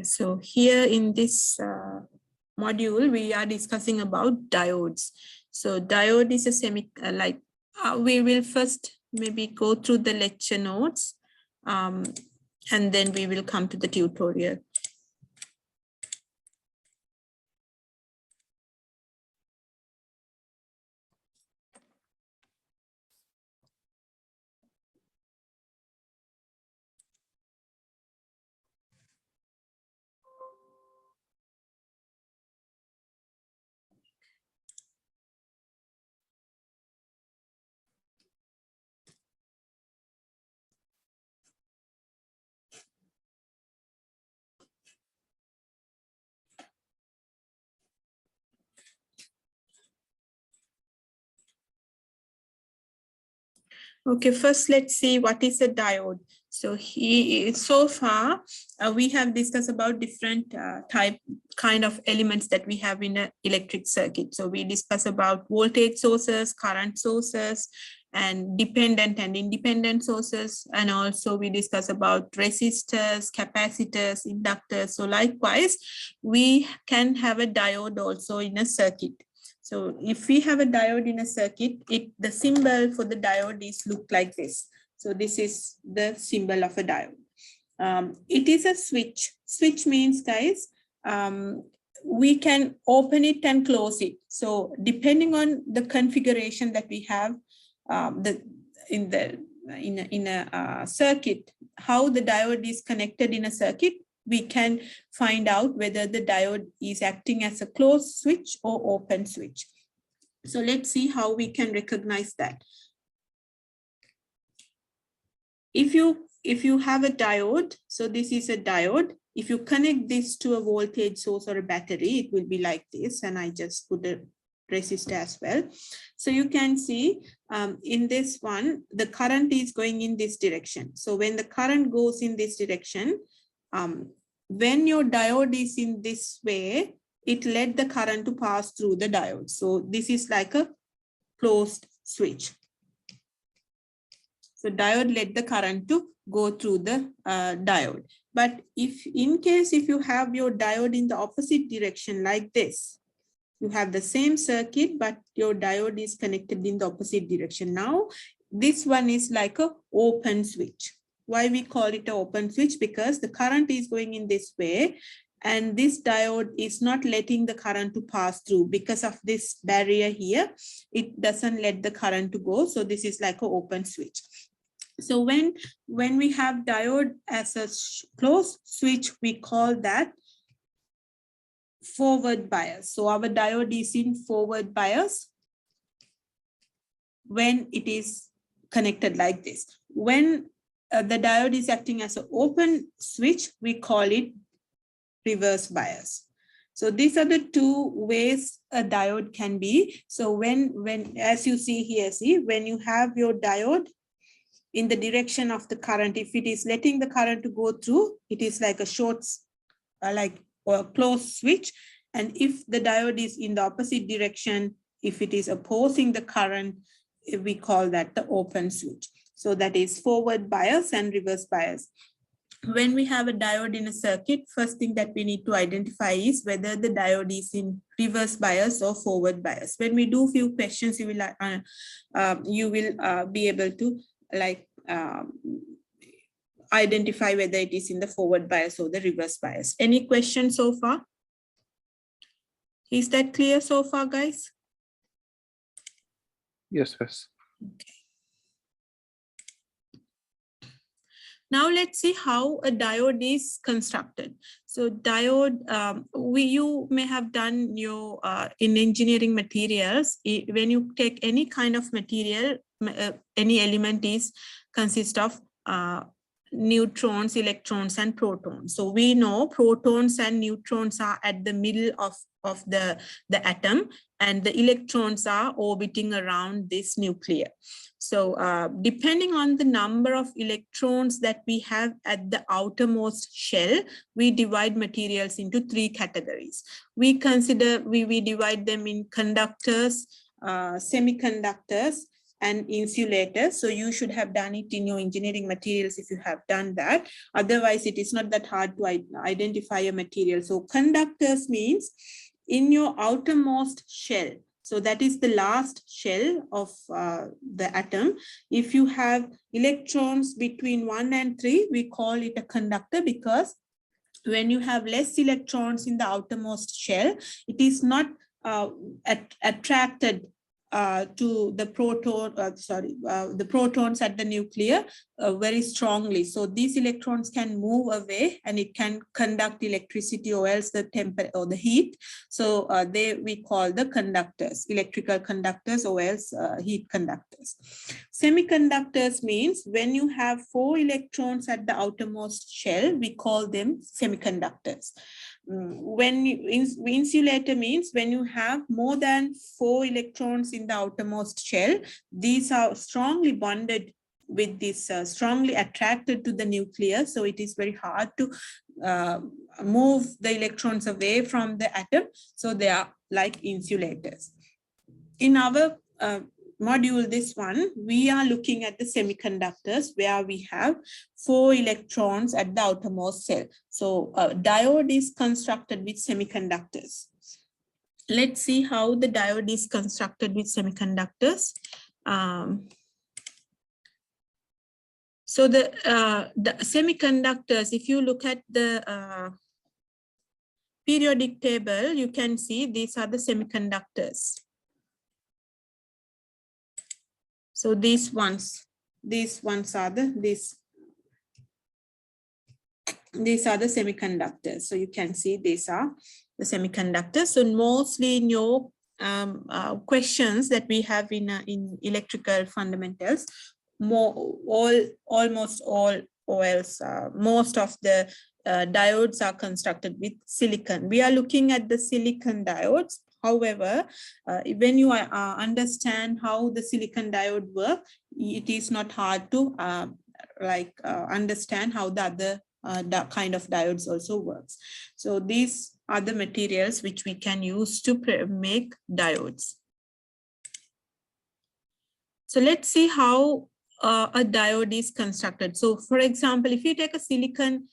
So here in this module, we are discussing about diodes. So diode is a we will first maybe go through the lecture notes and then we will come to the tutorial. Okay, first let's see what is a diode. So so far we have discussed about different kind of elements that we have in an electric circuit. So we discuss about voltage sources, current sources, and dependent and independent sources. And also we discuss about resistors, capacitors, inductors. So likewise, we can have a diode also in a circuit. So if we have a diode in a circuit, the symbol for the diode is look like this. So this is the symbol of a diode. It is a switch. Switch means, guys, we can open it and close it. So depending on the configuration that we have in a circuit, how the diode is connected in a circuit, we can find out whether the diode is acting as a closed switch or open switch. So let's see how we can recognize that. If you have a diode, so this is a diode. If you connect this to a voltage source or a battery, it will be like this. And I just put a resistor as well. So you can see in this one, the current is going in this direction. So when the current goes in this direction, when your diode is in this way, it led the current to pass through the diode. So this is like a closed switch. So diode led the current to go through the diode. But if in case if you have your diode in the opposite direction like this, you have the same circuit, but your diode is connected in the opposite direction. Now, this one is like an open switch. Why we call it an open switch? Because the current is going in this way and this diode is not letting the current to pass through because of this barrier here. It doesn't let the current to go. So this is like an open switch. So when we have diode as a closed switch, we call that forward bias. So our diode is in forward bias when it is connected like this. When the diode is acting as an open switch, we call it reverse bias. So these are the two ways a diode can be. So when as you see here, see, when you have your diode in the direction of the current, if it is letting the current to go through, it is like a short, or a closed switch. And if the diode is in the opposite direction, if it is opposing the current, we call that the open switch. So that is forward bias and reverse bias. When we have a diode in a circuit, first thing that we need to identify is whether the diode is in reverse bias or forward bias. When we do few questions, you will be able to identify whether it is in the forward bias or the reverse bias. Any questions so far? Is that clear so far, guys? Yes, yes. Okay. Now let's see how a diode is constructed. So diode, you may have done your in engineering materials. When you take any kind of material, any element consists of neutrons, electrons, and protons. So we know protons and neutrons are at the middle of the atom, and the electrons are orbiting around this nucleus. So depending on the number of electrons that we have at the outermost shell, we divide materials into three categories. We divide them in conductors, semiconductors, an insulator. So you should have done it in your engineering materials if you have done that. Otherwise, it is not that hard to identify a material. So conductors means in your outermost shell. So that is the last shell of the atom. If you have electrons between 1 and 3, we call it a conductor, because when you have less electrons in the outermost shell, it is not attracted to the the protons at the nucleus very strongly. So these electrons can move away and it can conduct electricity or else the temperature or the heat. So we call the conductors, electrical conductors or else heat conductors. Semiconductors means when you have 4 electrons at the outermost shell, we call them semiconductors. When insulator means when you have more than 4 electrons in the outermost shell, these are strongly bonded with this, strongly attracted to the nucleus. So it is very hard to move the electrons away from the atom. So they are like insulators. In our module, this one, we are looking at the semiconductors where we have 4 electrons at the outermost shell. So a diode is constructed with semiconductors. Let's see how the diode is constructed with semiconductors. So the semiconductors, if you look at the periodic table, you can see these are the semiconductors. So these ones are these are the semiconductors. So you can see these are the semiconductors. So mostly in your questions that we have in electrical fundamentals, almost all, or else most of the diodes are constructed with silicon. We are looking at the silicon diodes. However, when you understand how the silicon diode works, it is not hard to understand how the other kind of diodes also works. So these are the materials which we can use to make diodes. So let's see how a diode is constructed. So for example, if you take a silicon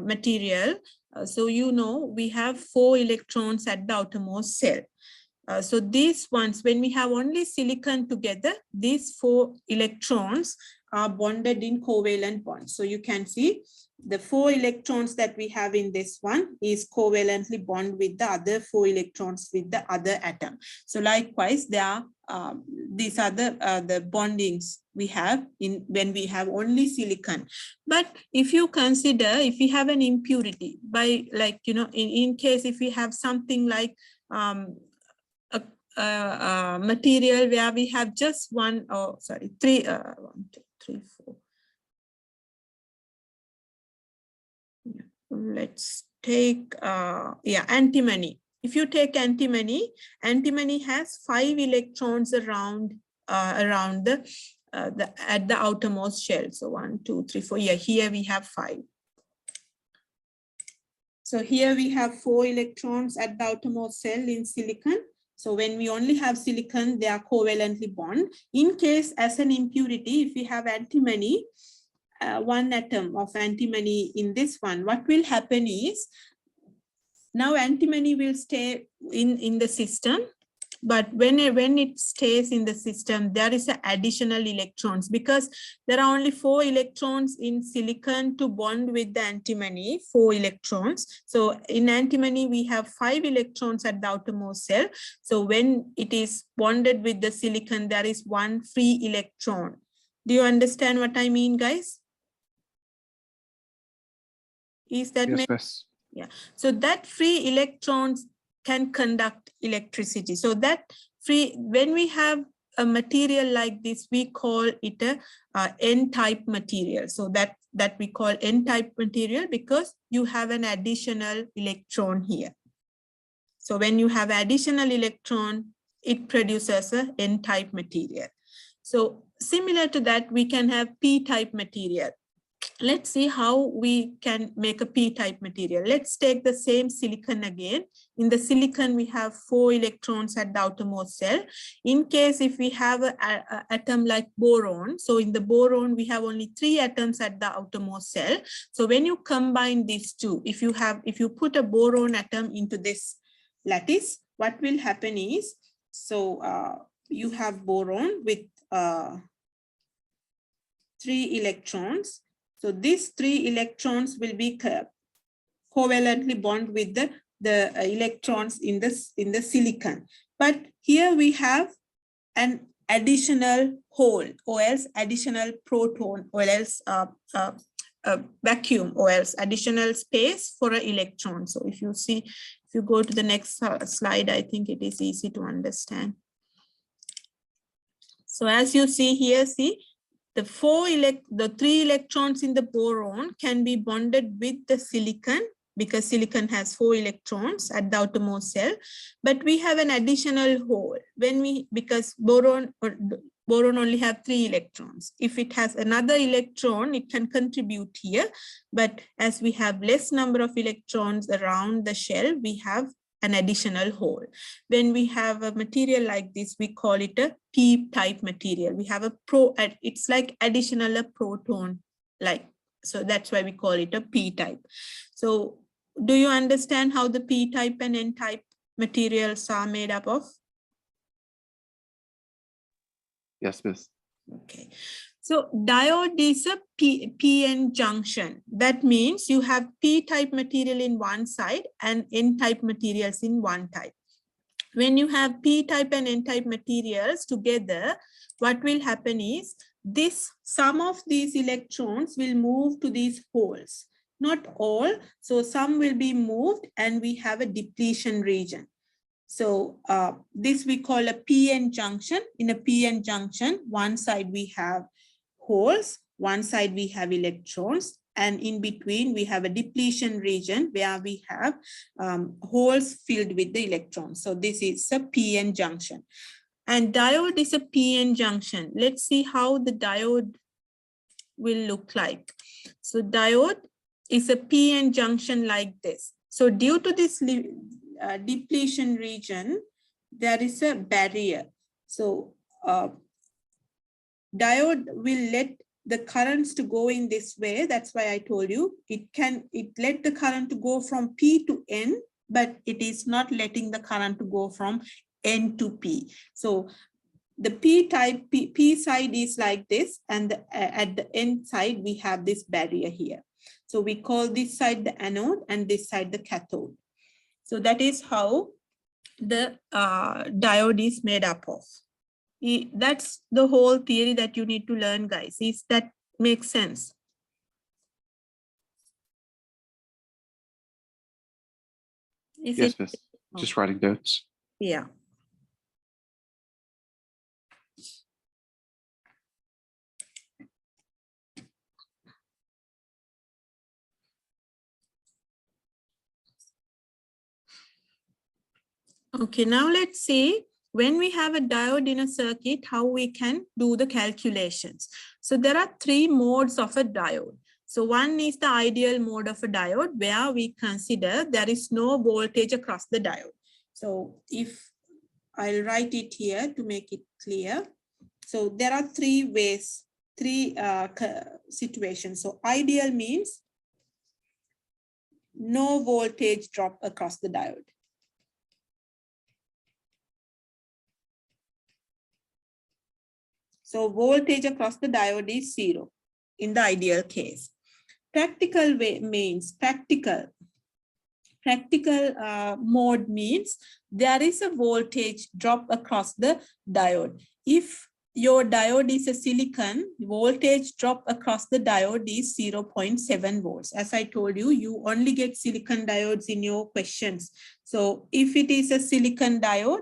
material, so you know we have 4 electrons at the outermost shell. So these ones, when we have only silicon together, these 4 electrons are bonded in covalent bonds. So you can see the 4 electrons that we have in this one is covalently bond with the other 4 electrons with the other atom. So likewise, there are these are the bondings we have in when we have only silicon. But if you consider, if we have an impurity, by like, you know, in case if we have something like a material where we have just 1, oh sorry, 3, 1, 2, 3, 4. Let's take antimony. If you take antimony has 5 electrons around the at the outermost shell. So 1, 2, 3, 4. Yeah, here we have 5. So here we have 4 electrons at the outermost shell in silicon. So when we only have silicon, they are covalently bond. In case as an impurity, if we have antimony, 1 atom of antimony in this one, what will happen is, now antimony will stay in the system, but when it stays in the system, there is an additional electrons, because there are only 4 electrons in silicon to bond with the antimony, 4 electrons. So in antimony, we have 5 electrons at the outermost shell. So when it is bonded with the silicon, there is 1 free electron. Do you understand what I mean, guys? Is that yes. Yeah. So that free electrons can conduct electricity. So that free, when we have a material like this, we call it a N-type material. So that we call N-type material because you have an additional electron here. So when you have additional electron, it produces a N-type material. So similar to that, we can have P-type material. let's see how we can make a p-type material. Let's take the same silicon again. In the silicon, we have 4 electrons at the outermost shell. In case if we have an atom like boron, so in the boron, we have only 3 atoms at the outermost shell. So when you combine these two, if you put a boron atom into this lattice, what will happen is, so you have boron with 3 electrons. So these 3 electrons will be covalently bond with the electrons in the silicon. But here we have an additional hole, or else additional proton, or else a vacuum, or else additional space for an electron. So if you see, if you go to the next slide, I think it is easy to understand. So as you see here, see, the 3 electrons in the boron can be bonded with the silicon, because silicon has 4 electrons at the outermost shell, but we have an additional hole because boron only have 3 electrons. If it has another electron, it can contribute here, but as we have less number of electrons around the shell, we have an additional hole. When we have a material like this, we call it a p-type material. We have a it's like additional proton, like, so that's why we call it a p-type. So do you understand how the p-type and n-type materials are made up of? Yes, miss. Okay. So diode is a PN junction. That means you have p-type material in one side and n-type materials in one type. When you have p-type and n-type materials together, what will happen is some of these electrons will move to these holes. Not all, so some will be moved and we have a depletion region. So this we call a PN junction. In a PN junction, one side we have holes, one side we have electrons, and in between we have a depletion region where we have holes filled with the electrons. So this is a PN junction. And diode is a PN junction. Let's see how the diode will look like. So diode is a PN junction like this. So due to this depletion region, there is a barrier. So diode will let the currents to go in this way. That's why I told you it let the current to go from P to N, but it is not letting the current to go from N to P. So the p-type P side is like this, and at the N side we have this barrier here. So we call this side the anode and this side the cathode. So that is how the diode is made up of. That's the whole theory that you need to learn, guys. Is that makes sense? Yes, miss. Just writing notes. Yeah. Okay, now let's see, when we have a diode in a circuit, how we can do the calculations. So there are 3 modes of a diode. So one is the ideal mode of a diode, where we consider there is no voltage across the diode. So if I'll write it here to make it clear. So there are 3 ways, 3 situations. So ideal means no voltage drop across the diode. So voltage across the diode is 0 in the ideal case. Practical way means practical mode means there is a voltage drop across the diode. If your diode is a silicon, voltage drop across the diode is 0.7 volts. As I told you, you only get silicon diodes in your questions. So if it is a silicon diode,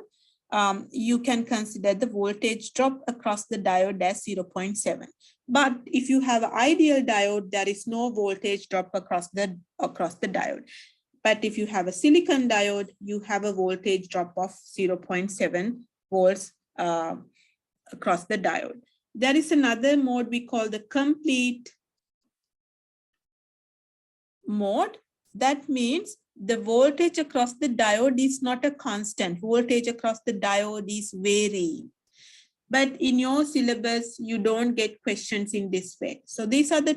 you can consider the voltage drop across the diode as 0.7. But if you have an ideal diode, there is no voltage drop across the diode. But if you have a silicon diode, you have a voltage drop of 0.7 volts across the diode. There is another mode we call the complete mode, that means the voltage across the diode is not a constant. Voltage across the diode is varying. But in your syllabus, you don't get questions in this way. So these are the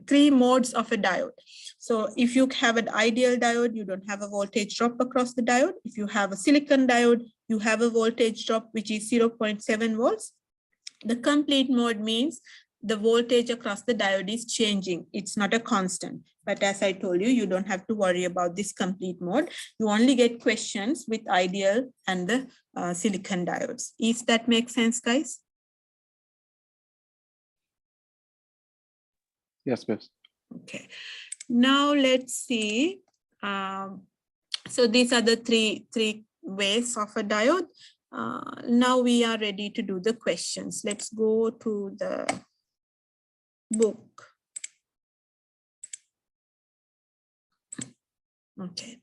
three modes of a diode. So if you have an ideal diode, you don't have a voltage drop across the diode. If you have a silicon diode, you have a voltage drop which is 0.7 volts. The complete mode means the voltage across the diode is changing. It's not a constant. But as I told you, you don't have to worry about this complete mode. You only get questions with ideal and the silicon diodes. Is that make sense, guys? Yes, Miss. Okay. Now let's see. So these are the three ways of a diode. Now we are ready to do the questions. Let's go to the book. Okay.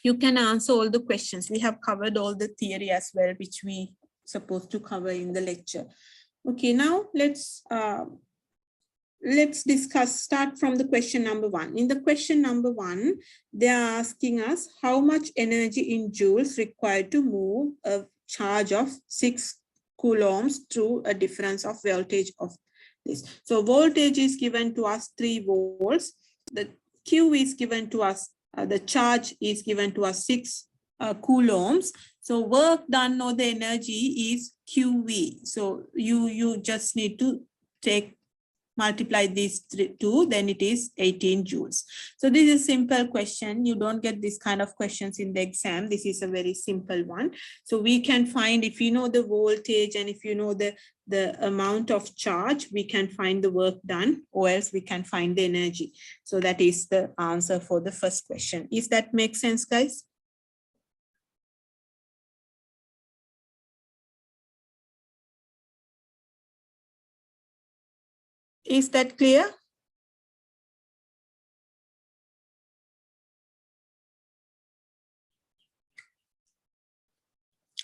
You can answer all the questions. We have covered all the theory as well, which we supposed to cover in the lecture. Okay, now let's discuss, start from the question number 1. In the question number 1, they are asking us how much energy in joules required to move a charge of 6 coulombs through a difference of voltage of this. So voltage is given to us 3 volts. The Q is given to us, the charge is given to us 6 coulombs. So work done or the energy is QV. So you just need to multiply these two, then it is 18 joules. So this is a simple question. You don't get this kind of questions in the exam. This is a very simple one. So we can find, if you know the voltage and if you know the amount of charge, we can find the work done, or else we can find the energy. So that is the answer for the first question. Is that make sense, guys? Is that clear?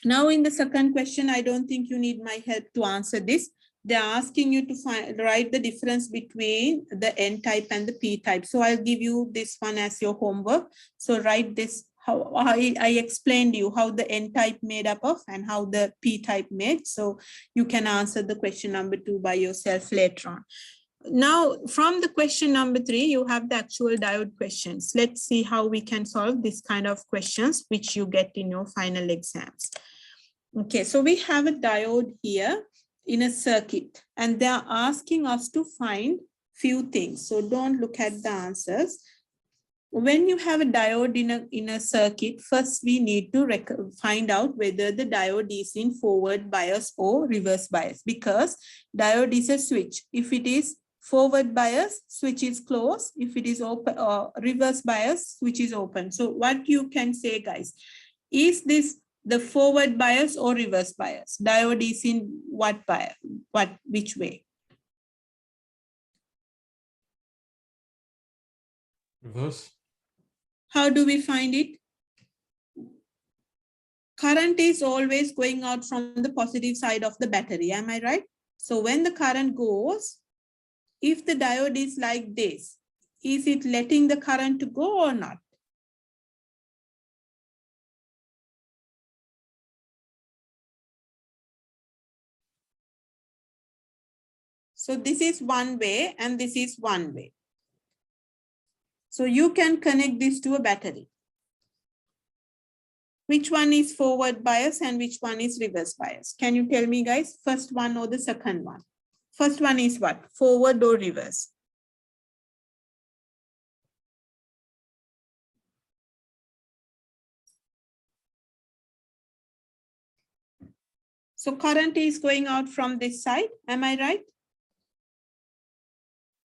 Now in the second question, I don't think you need my help to answer this. They're asking you to write the difference between the N-type and the P-type. So I'll give you this one as your homework. So write this, how I explained you how the N-type made up of and how the P-type made. So you can answer the question number 2 by yourself later on. Now, from the question number 3, you have the actual diode questions. Let's see how we can solve this kind of questions, which you get in your final exams. Okay, so we have a diode here in a circuit, and they are asking us to find few things. So don't look at the answers. When you have a diode in a circuit, first we need to find out whether the diode is in forward bias or reverse bias, because diode is a switch. If it is forward bias, switch is closed. If it is open or reverse bias, switch is open. So what you can say, guys, is this the forward bias or reverse bias? Diode is in what bias? Which way? Reverse. How do we find it? Current is always going out from the positive side of the battery. Am I right? So when the current goes, if the diode is like this, is it letting the current to go or not? So this is one way and this is one way. So you can connect this to a battery. Which one is forward bias and which one is reverse bias? Can you tell me, guys, first one or the second one? First one is what? Forward or reverse? So current is going out from this side. Am I right?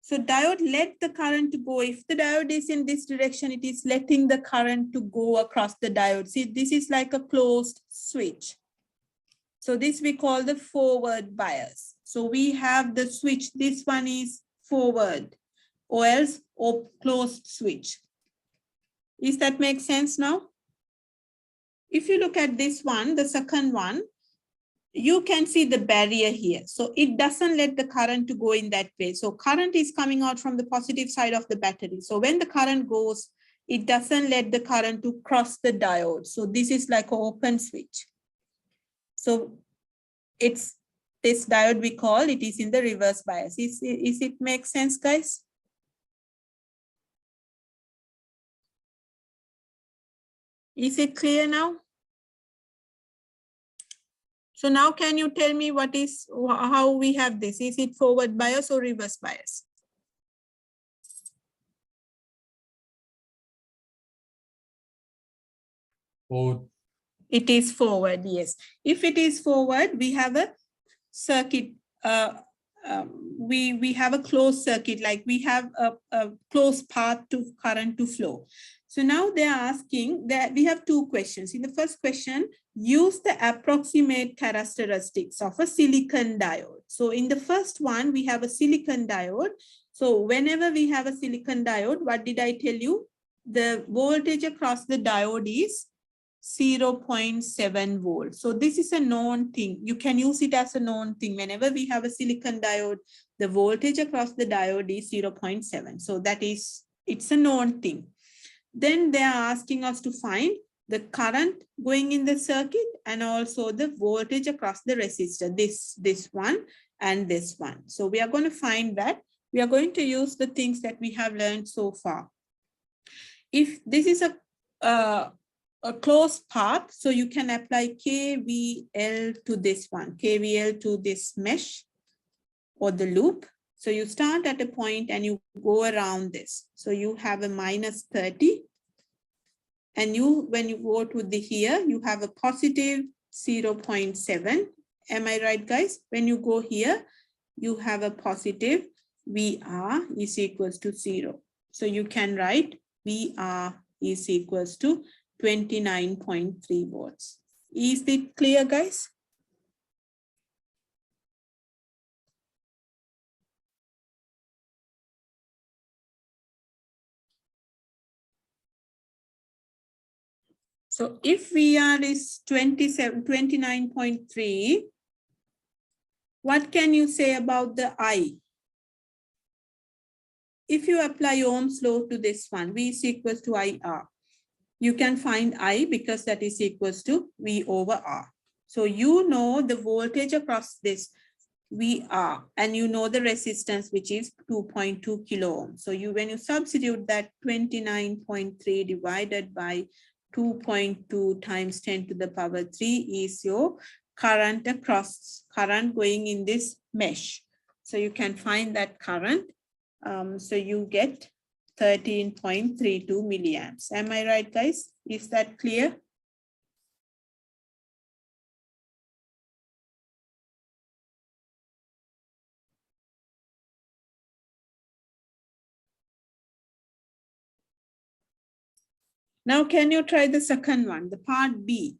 So diode let the current to go. If the diode is in this direction, it is letting the current to go across the diode. See, this is like a closed switch. So this we call the forward bias. So we have the switch. This one is forward or else closed switch. Is that make sense now? If you look at this one, the second one, you can see the barrier here. So it doesn't let the current to go in that way. So current is coming out from the positive side of the battery. So when the current goes, it doesn't let the current to cross the diode. So this is like an open switch. So it's this diode we call, it is in the reverse bias. Is it make sense, guys? Is it clear now? So now can you tell me what is, how we have this? Is it forward bias or reverse bias? Forward. It is forward, yes. If it is forward, we have a circuit, we have a closed circuit, like we have a closed path to current to flow. So now they are asking that we have two questions. In the first question, use the approximate characteristics of a silicon diode. So in the first one, we have a silicon diode. So whenever we have a silicon diode, what did I tell you? The voltage across the diode is 0.7 volts. So this is a known thing. You can use it as a known thing. Whenever we have a silicon diode, the voltage across the diode is 0.7. So that is, it's a known thing. Then they are asking us to find the current going in the circuit and also the voltage across the resistor, this one and this one. So we are going to find that. We are going to use the things that we have learned so far. If this is a closed path, so you can apply KVL to this one, KVL to this mesh or the loop. So you start at a point and you go around this. So you have a minus 30. And when you go to the here, you have a positive 0.7. Am I right, guys? When you go here, you have a positive VR is equals to 0. So you can write VR is equals to 29.3 volts. Is it clear, guys? So if VR is 29.3, what can you say about the I? If you apply Ohm's law to this one, V is equals to IR. You can find I because that is equals to V over R. So you know the voltage across this VR and you know the resistance, which is 2.2 kilo ohm. So when you substitute that 29.3 divided by 2.2 times 10 to the power 3 is your current going in this mesh. So you can find that current. So you get 13.32 milliamps. Am I right, guys? Is that clear? Now, can you try the second one, the part B?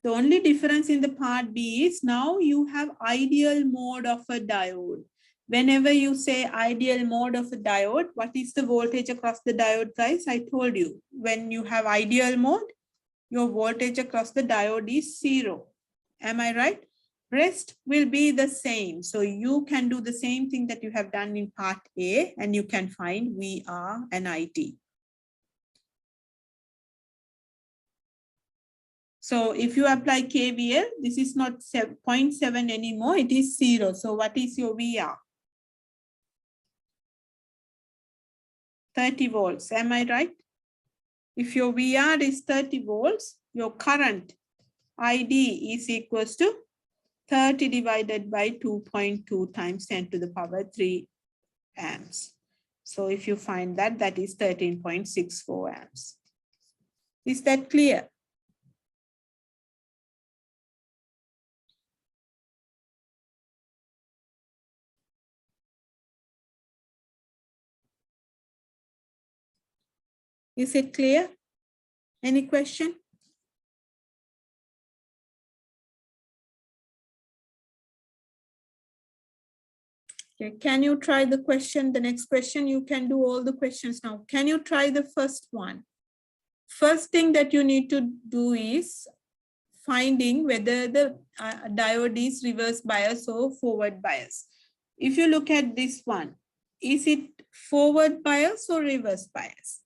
The only difference in the part B is now you have ideal mode of a diode. Whenever you say ideal mode of a diode, what is the voltage across the diode, guys? I told you, when you have ideal mode, your voltage across the diode is 0. Am I right? Rest will be the same. So you can do the same thing that you have done in part A and you can find VR and IT. So if you apply KVL, this is not 0.7 anymore, it is 0. So what is your VR? 30 volts, am I right? If your VR is 30 volts, your current ID is equals to 30 divided by 2.2 times 10 to the power 3 amps. So if you find that, that is 13.64 amps. Is that clear? Is it clear? Any question? Okay, can you try the question? The next question, you can do all the questions now. Can you try the first one? First thing that you need to do is finding whether the diode is reverse bias or forward bias. If you look at this one, is it forward bias or reverse bias?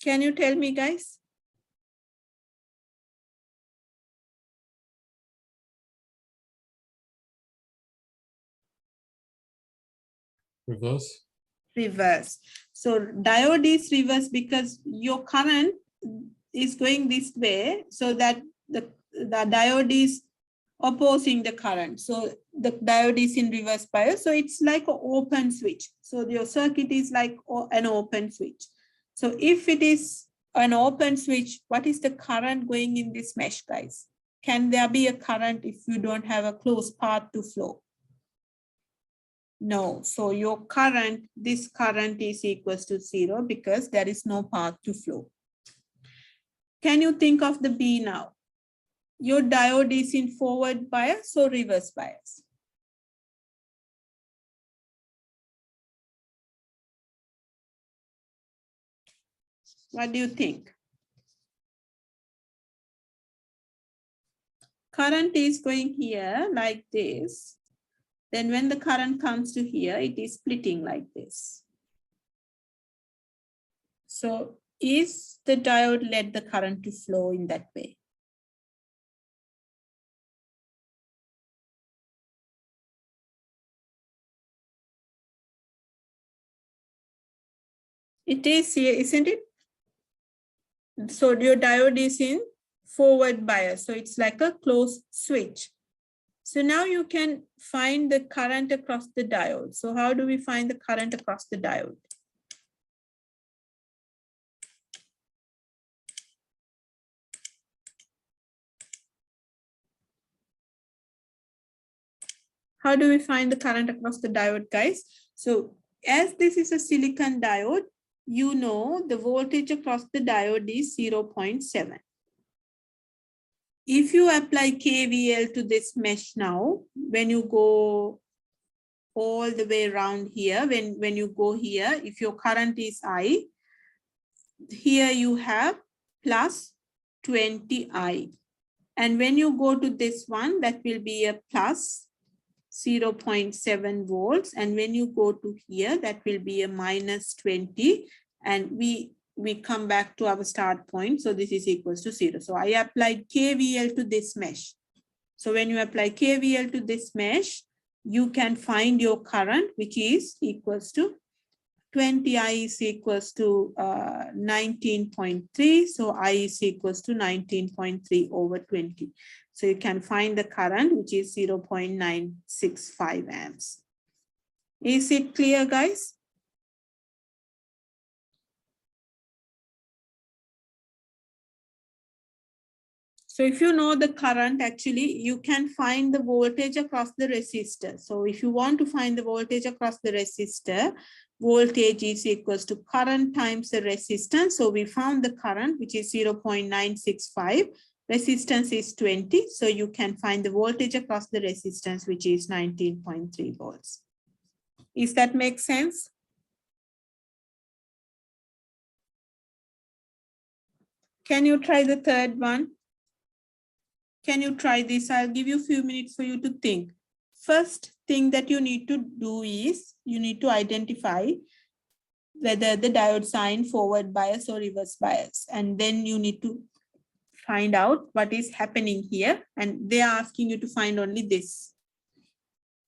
Can you tell me, guys? Reverse. Reverse. So diode is reverse because your current is going this way, so that the diode is opposing the current. So the diode is in reverse bias. So it's like an open switch. So your circuit is like an open switch. So if it is an open switch, what is the current going in this mesh, guys? Can there be a current if you don't have a closed path to flow? No. So your current, this current is equals to 0 because there is no path to flow. Can you think of the B now? Your diode is in forward bias or reverse bias? What do you think? Current is going here like this. Then when the current comes to here, it is splitting like this. So is the diode let the current to flow in that way? It is here, isn't it? So your diode is in forward bias. So it's like a closed switch. So now you can find the current across the diode. So how do we find the current across the diode? How do we find the current across the diode, guys? So as this is a silicon diode, you know the voltage across the diode is 0.7. If you apply KVL to this mesh now, when you go all the way around here, when you go here, if your current is I, here you have plus 20I. And when you go to this one, that will be a plus 0.7 volts. And when you go to here, that will be a minus 20. And we come back to our start point. So this is equals to 0. So I applied KVL to this mesh. So when you apply KVL to this mesh, you can find your current, which is equals to 20I is equals to 19.3. So I is equals to 19.3 over 20. So you can find the current, which is 0.965 amps. Is it clear, guys? So if you know the current, actually, you can find the voltage across the resistor. So if you want to find the voltage across the resistor, voltage is equals to current times the resistance. So we found the current, which is 0.965. Resistance is 20. So you can find the voltage across the resistance, which is 19.3 volts. Is that make sense? Can you try the third one? Can you try this? I'll give you a few minutes for you to think. First thing that you need to do is you need to identify whether the diodes are in forward bias or reverse bias. And then you need to find out what is happening here. And they are asking you to find only this.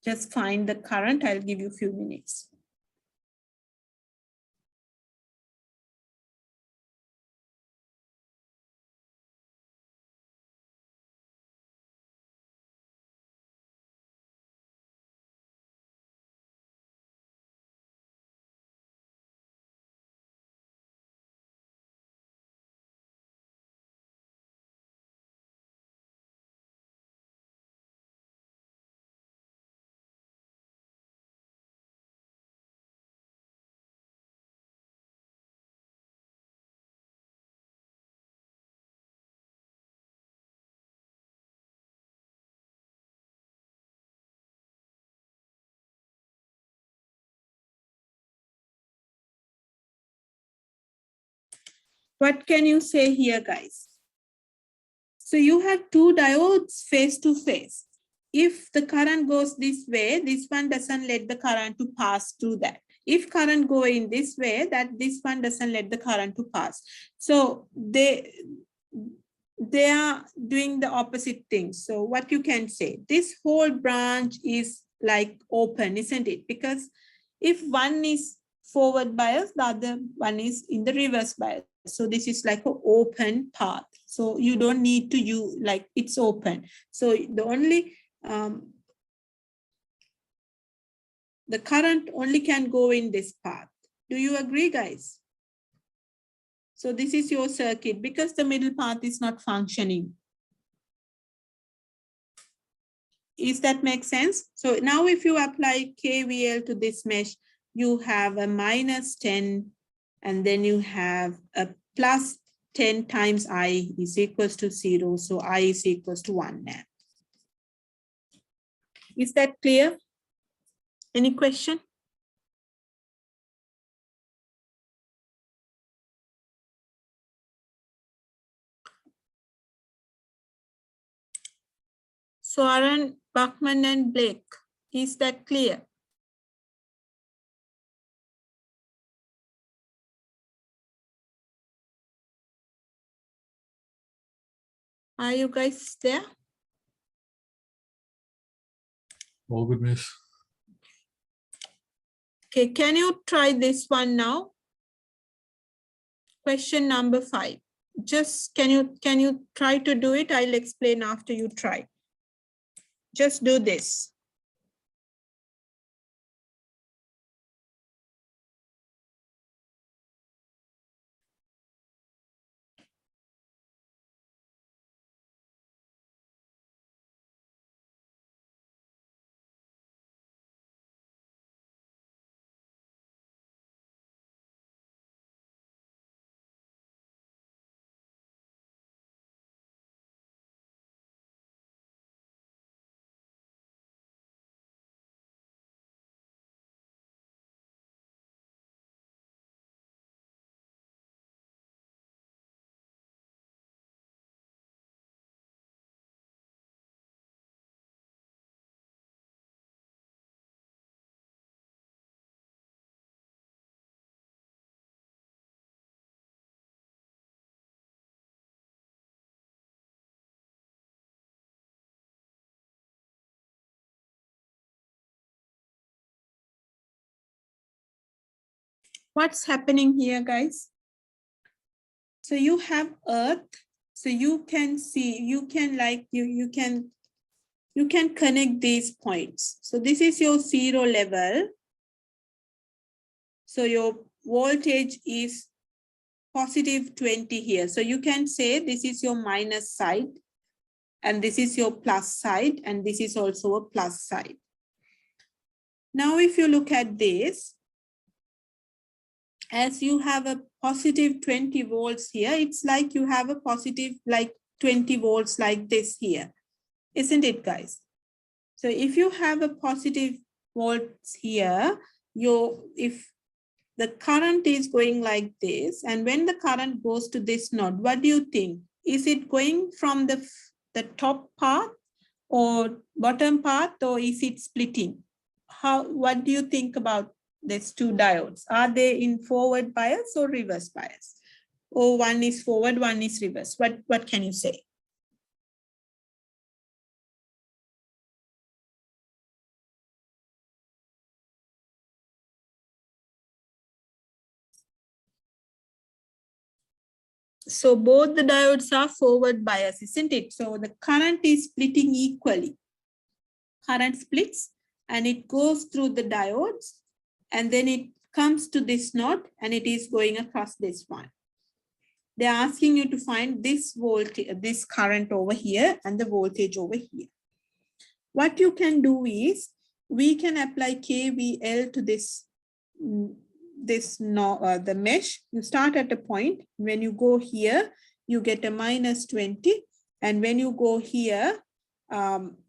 Just find the current. I'll give you a few minutes. What can you say here, guys? So you have two diodes face to face. If the current goes this way, this one doesn't let the current to pass through that. If current go in this way, that this one doesn't let the current to pass. So they are doing the opposite thing. So what you can say, this whole branch is like open, isn't it? Because if one is forward bias, the other one is in the reverse bias. So this is like an open path. So you don't need to use, like, it's open. So the only, the current only can go in this path. Do you agree, guys? So this is your circuit because the middle path is not functioning. Is that make sense? So now if you apply KVL to this mesh, you have a minus 10, and then you have a plus 10 times I is equals to 0. So I is equals to 1 now. Is that clear? Any question? So Aaron, Bachman and Blake, is that clear? Are you guys there? All good, miss. Okay, can you try this one now? Question number 5. Just can you try to do it? I'll explain after you try. Just do this. What's happening here, guys? So you have Earth. So you can see, you can like, you can connect these points. So this is your 0 level. So your voltage is positive 20 here. So you can say this is your minus side, and this is your plus side, and this is also a plus side. Now, if you look at this, as you have a positive 20 volts here, it's like you have a positive like 20 volts like this here, isn't it, guys? So if you have a positive volts here, if the current is going like this, and when the current goes to this node, what do you think? Is it going from the top path or bottom path, or is it splitting? What do you think about these two diodes? Are they in forward bias or reverse bias? Or one is forward, one is reverse? What can you say? So both the diodes are forward bias, isn't it? So the current is splitting equally. Current splits and it goes through the diodes, and then it comes to this node and it is going across this one. They're asking you to find this voltage, this current over here, and the voltage over here. What you can do is we can apply KVL to the mesh. You start at a point. When you go here, you get a minus 20, and when you go here,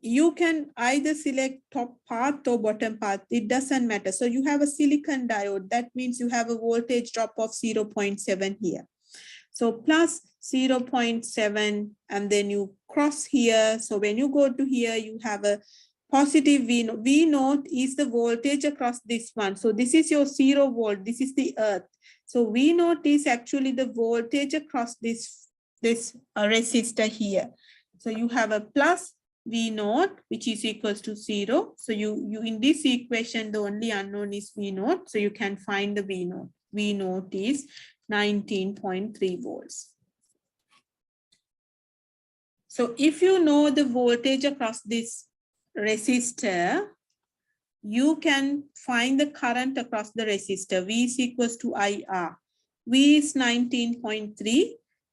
you can either select top path or bottom path. It doesn't matter. So you have a silicon diode. That means you have a voltage drop of 0.7 here. So plus 0.7 and then you cross here. So when you go to here, you have a positive V naught. V naught is the voltage across this one. So this is your 0 volt. This is the earth. So V naught is actually the voltage across this resistor here. So you have a plus V naught, which is equals to 0. So you in this equation, the only unknown is V naught. So you can find the V naught. V naught is 19.3 volts. So if you know the voltage across this resistor, you can find the current across the resistor. V is equals to IR. V is 19.3.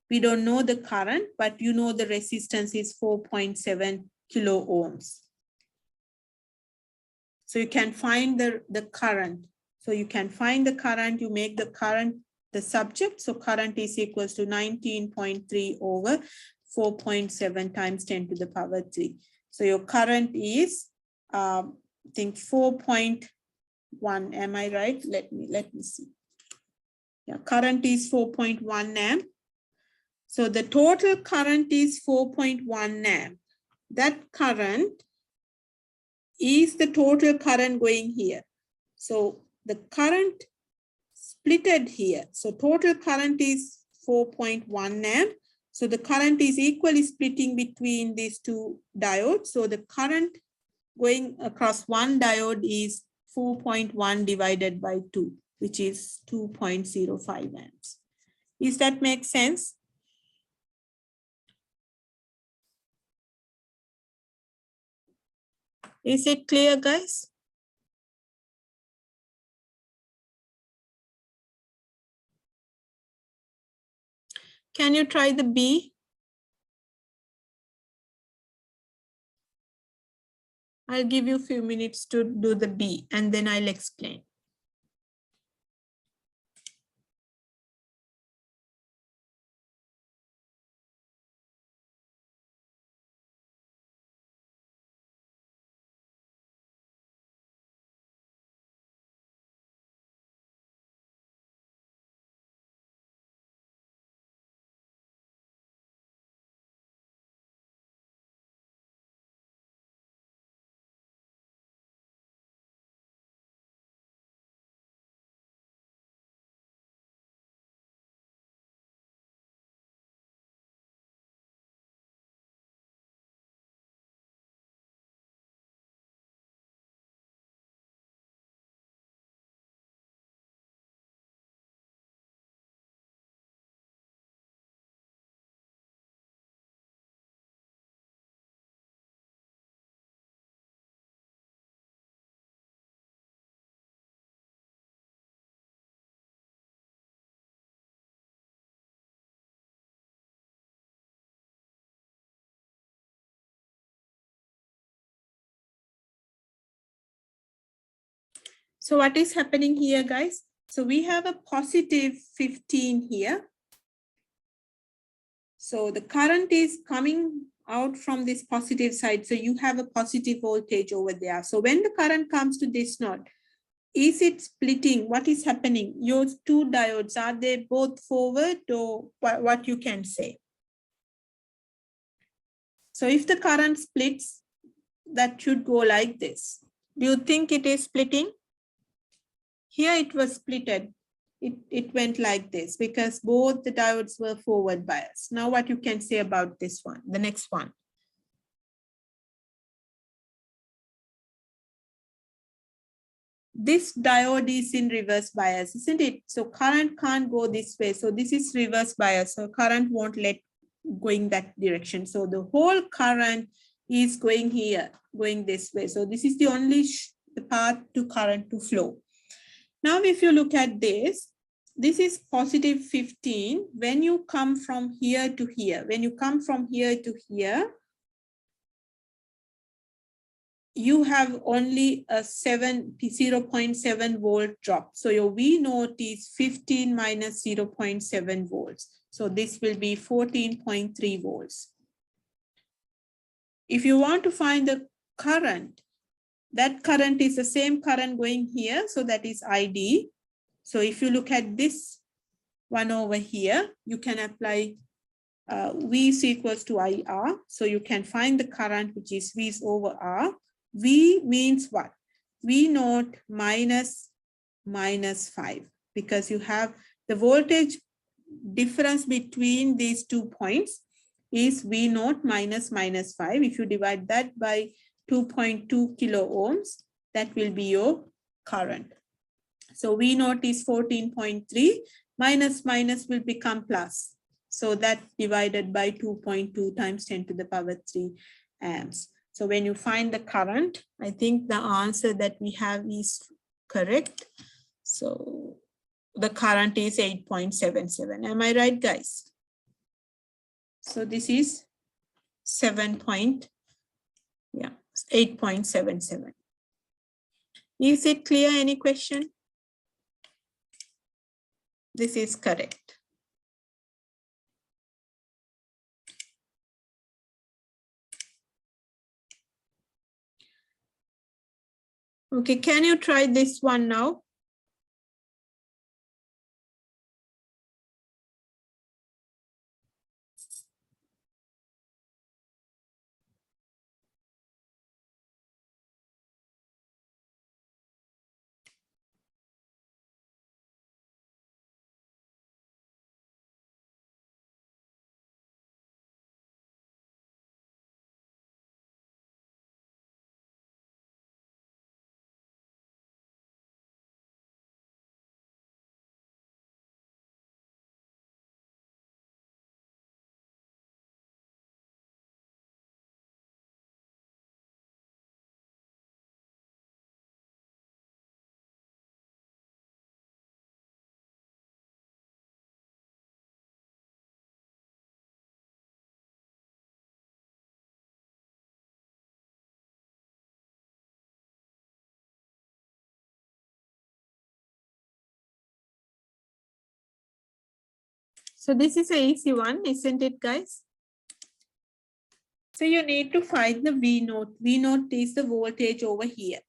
We don't know the current, but you know the resistance is 4.7 kilo ohms. So you can find the current. So you can find the current, you make the current the subject. So current is equals to 19.3 over 4.7 times 10 to the power 3. So your current is, I think 4.1. Am I right? Let me see. Yeah, current is 4.1 amp. So the total current is 4.1 amp. That current is the total current going here. So the current splitted here. So total current is 4.1 amp. So the current is equally splitting between these two diodes. So the current going across one diode is 4.1 divided by 2, which is 2.05 amps. Does that make sense? Is it clear, guys? Can you try the B? I'll give you a few minutes to do the B and then I'll explain. So what is happening here, guys? So we have a positive 15 here. So the current is coming out from this positive side. So you have a positive voltage over there. So when the current comes to this node, is it splitting? What is happening? Your two diodes, are they both forward or what you can say? So if the current splits, that should go like this. Do you think it is splitting? Here it was splitted. It went like this because both the diodes were forward biased. Now what you can say about this one, the next one. This diode is in reverse bias, isn't it? So current can't go this way. So this is reverse bias. So current won't let going that direction. So the whole current is going here, going this way. So this is the only the path to current to flow. Now, if you look at this is positive 15. When you come from here to here, you have only a 0.7 volt drop. So your V naught is 15 minus 0.7 volts. So this will be 14.3 volts. If you want to find the current, that current is the same current going here. So that is ID. So if you look at this 1 over here, you can apply V is equals to IR. So you can find the current, which is V over R. V means what? V naught minus 5, because you have the voltage difference between these 2 points is V naught minus 5. If you divide that by 2.2 kilo ohms, that will be your current. So V naught is 14.3, minus will become plus. So that divided by 2.2 times 10 to the power 3 amps. So when you find the current, I think the answer that we have is correct. So the current is 8.77. Am I right, guys? So this is 8.77. Is it clear? Any question? This is correct. Okay, can you try this one now? So this is an easy one, isn't it, guys? So you need to find the V naught. V naught is the voltage over here.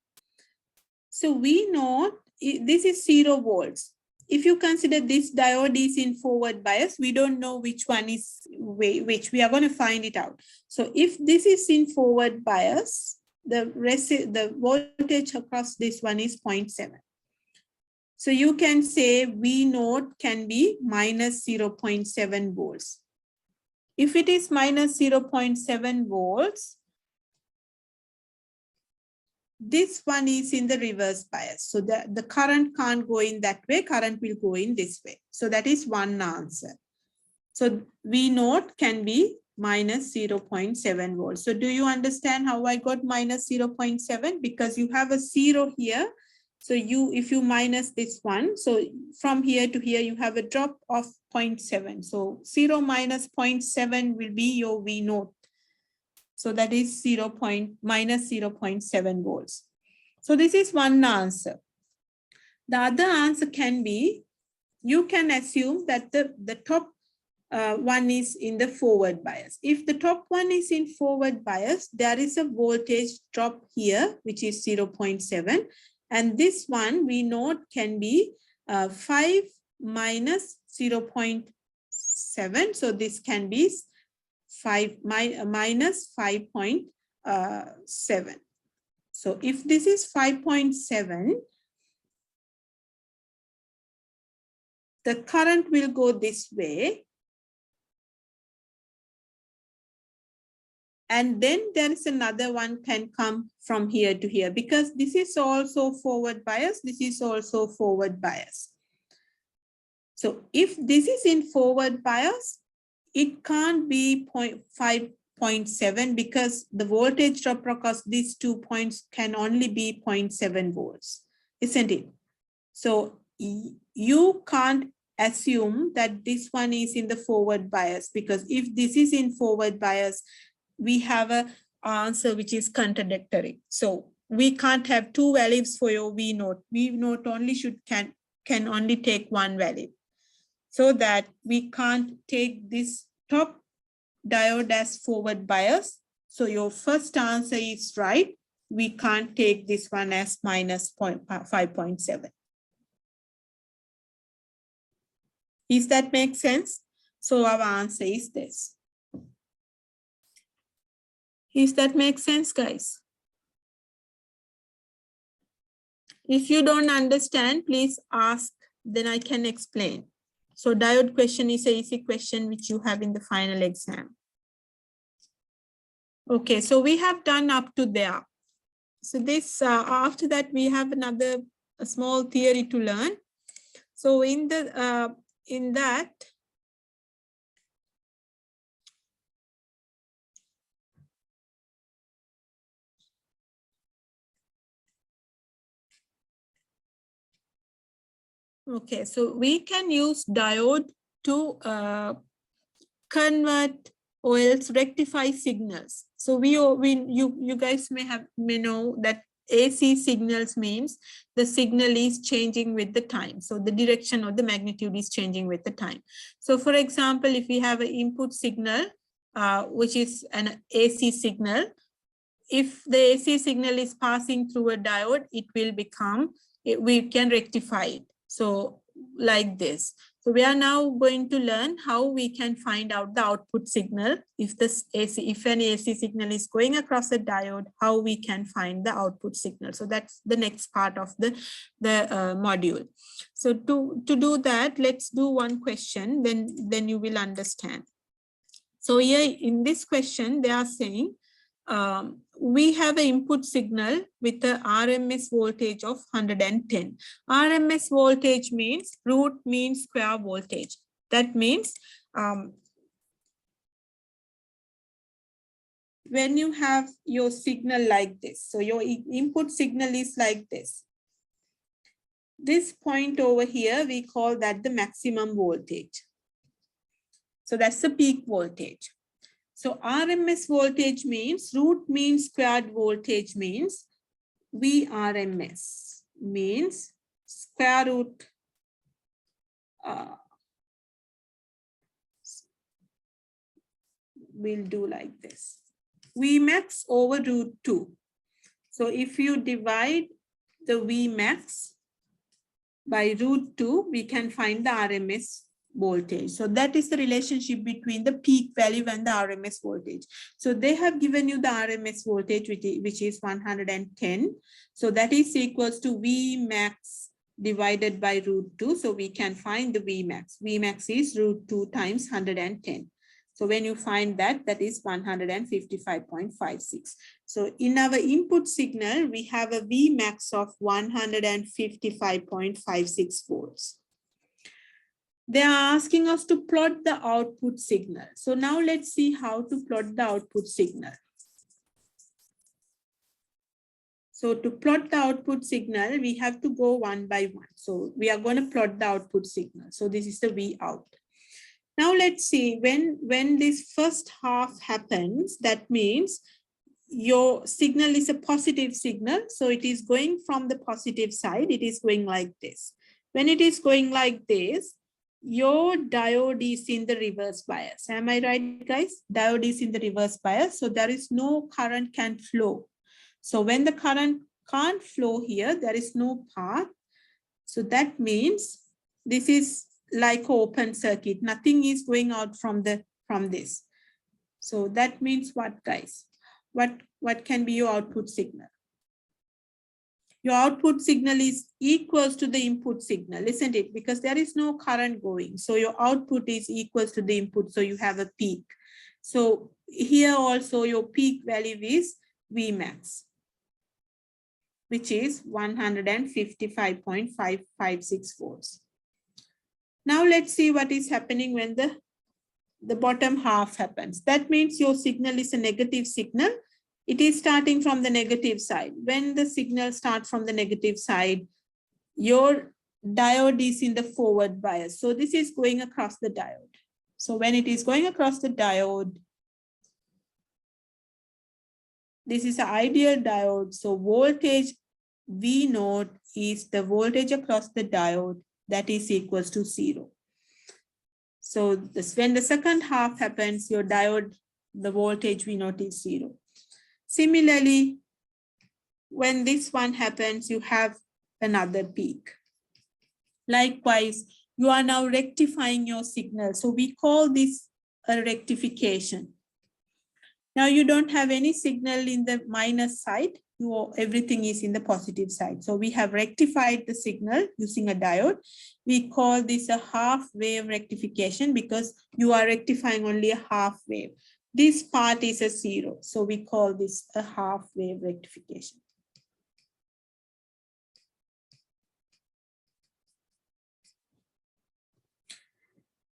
So V naught, this is 0 volts. If you consider this diode is in forward bias, we don't know which one is which. We are going to find it out. So if this is in forward bias, the voltage across this one is 0.7. So you can say V naught can be minus 0.7 volts. If it is minus 0.7 volts, this one is in the reverse bias. So the current can't go in that way, current will go in this way. So that is one answer. So V naught can be minus 0.7 volts. So do you understand how I got minus 0.7? Because you have a 0 here. So if you minus this one, so from here to here, you have a drop of 0.7. So 0 minus 0.7 will be your V naught. So that is minus 0.7 volts. So this is one answer. The other answer can be, you can assume that the top one is in the forward bias. If the top one is in forward bias, there is a voltage drop here, which is 0.7. And this one we know can be 5 minus 0.7. So this can be 5 minus 5.7. So if this is 5.7, the current will go this way. And then there is another one can come from here to here, because this is also forward bias. This is also forward bias. So if this is in forward bias, it can't be 5.7 because the voltage drop across these 2 points can only be 0.7 volts, isn't it? So you can't assume that this one is in the forward bias, because if this is in forward bias, we have an answer which is contradictory. So we can't have two values for your V naught. V naught only can only take one value. So that we can't take this top diode as forward bias. So your first answer is right. We can't take this one as minus 5.7. Is that make sense? So our answer is this. Is that make sense, guys? If you don't understand, please ask, then I can explain. So diode question is an easy question which you have in the final exam. Okay, so we have done up to there. So this, after that, we have a small theory to learn. So in that, okay, so we can use diode to convert or else rectify signals. So you guys may know that AC signals means the signal is changing with the time. So the direction or the magnitude is changing with the time. So for example, if we have an input signal, which is an AC signal, if the AC signal is passing through a diode, it will become, we can rectify it. So like this. So we are now going to learn how we can find out the output signal. If any AC signal is going across a diode, how we can find the output signal. So that's the next part of the module. So to do that, let's do one question, then you will understand. So here in this question, they are saying, we have an input signal with a RMS voltage of 110. RMS voltage means root mean square voltage. That means when you have your signal like this, so your input signal is like this. This point over here, we call that the maximum voltage. So that's the peak voltage. So RMS voltage means root mean squared voltage means VRMS means square root we'll do like this. Vmax over root 2. So if you divide the Vmax by root 2, we can find the RMS voltage. So that is the relationship between the peak value and the RMS voltage. So they have given you the RMS voltage, which is 110. So that is equals to Vmax divided by root 2. So we can find the Vmax. Vmax is root 2 times 110. So when you find that, that is 155.56. So in our input signal, we have a Vmax of 155.56 volts. They are asking us to plot the output signal. So now let's see how to plot the output signal. So to plot the output signal, we have to go one by one. So we are going to plot the output signal. So this is the V out. Now let's see when this first half happens, that means your signal is a positive signal. So it is going from the positive side. It is going like this. When it is going like this, your diode is in the reverse bias. Am I right, guys? Diode is in the reverse bias. So there is no current can flow. So when the current can't flow here, there is no path. So that means this is like open circuit. Nothing is going out from this. So that means what, guys? What can be your output signal? Your output signal is equals to the input signal, isn't it? Because there is no current going. So your output is equals to the input. So you have a peak. So here also your peak value is Vmax, which is 155.556 volts. Now let's see what is happening when the bottom half happens. That means your signal is a negative signal. It is starting from the negative side. When the signal starts from the negative side, your diode is in the forward bias. So this is going across the diode. So when it is going across the diode, this is an ideal diode. So voltage V naught is the voltage across the diode that is equals to 0. So when the second half happens, your diode, the voltage V naught is 0. Similarly, when this one happens, you have another peak. Likewise, you are now rectifying your signal. So we call this a rectification. Now you don't have any signal in the minus side. Everything is in the positive side. So we have rectified the signal using a diode. We call this a half wave rectification because you are rectifying only a half wave. This part is a 0. So we call this a half wave rectification.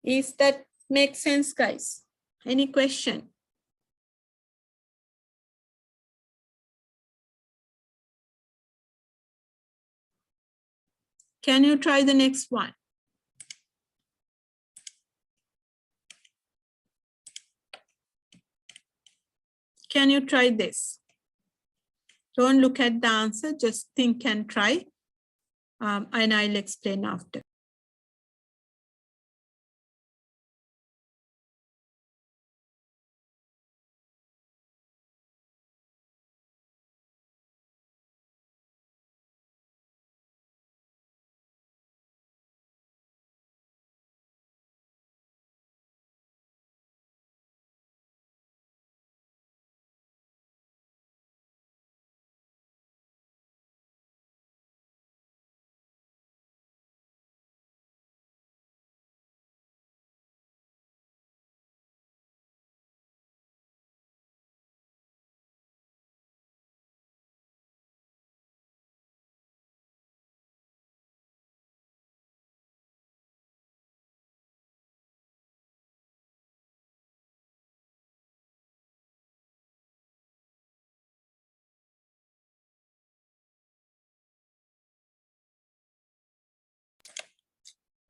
Is that make sense, guys? Any question? Can you try the next one? Can you try this? Don't look at the answer, just think and try. And I'll explain after.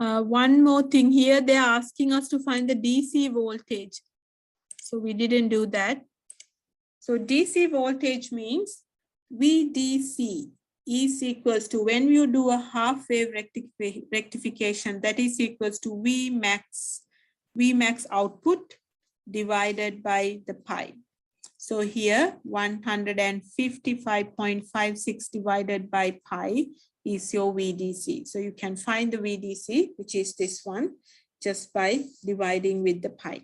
One more thing here, they're asking us to find the DC voltage. So we didn't do that. So DC voltage means VDC is equals to, when you do a half wave rectification, that is equals to Vmax output divided by the pi. So here 155.56 divided by pi is your VDC. So you can find the VDC, which is this one, just by dividing with the pi.